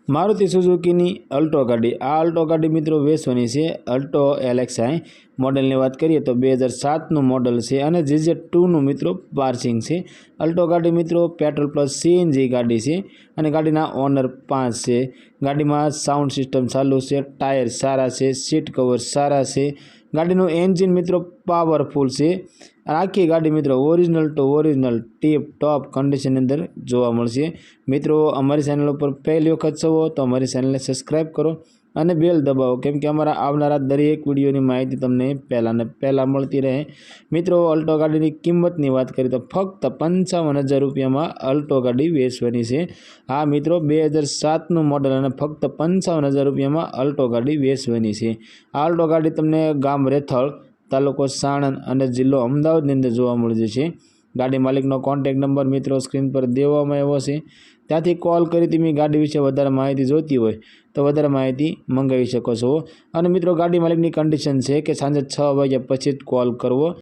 Maruti सुजुकीनी Alto गाड़ी। आ Alto गाड़ी मित्रों वेचवानी छे। अल्टो LXi मॉडलनी बात करिए तो 2007 मॉडल है और GZ2 मित्रों पार्सिंग है। अल्टो गाड़ी मित्रों पेट्रोल प्लस CNG गाड़ी है और गाड़ीना ओनर 5 है। गाड़ी में साउंड सिस्टम चालू है, टायर सारा है, सीट कवर सारा है। गाड़ीनु एंजीन मित्रों पावरफुल है। आखी गाड़ी मित्रों original to original tip top condition अंदर जोवा मळशे। मित्रों अमरी चेनल पर पहली वखत छो तो अमरी चेनल ने सब्सक्राइब करो और बेल दबाओ, केम के अमरा आवनारा दरेक विडियोनी माहिती तमने पहला ने पहला मळती रहे। मित्रों अल्टो गाड़ीनी किंमतनी बात करीए तो फक्त 55,000 रुपया में अल्टो गाड़ी वेचवानी छे। हाँ मित्रों 2007 मॉडल और फक्त 55,000 रुपया में अल्टो गाड़ी वेचवानी छे। आ अल्टो गाड़ी तमने गाम रेथल तालुको साणंद और जिल्लो अमदावादनी अंदर जोवा मळी जशे। गाड़ी मालिकनो कॉन्टेक्ट नंबर मित्रों स्क्रीन पर देवामां आव्यो छे, त्यांथी कॉल करी तमे गाड़ी विषे वधारे माहिती जोती होय तो वधारे माहिती मंगावी शको छो। और मित्रों गाड़ी मालिकनी कंडीशन है कि सांजे 6 वाग्या पछी ज कॉल करवो।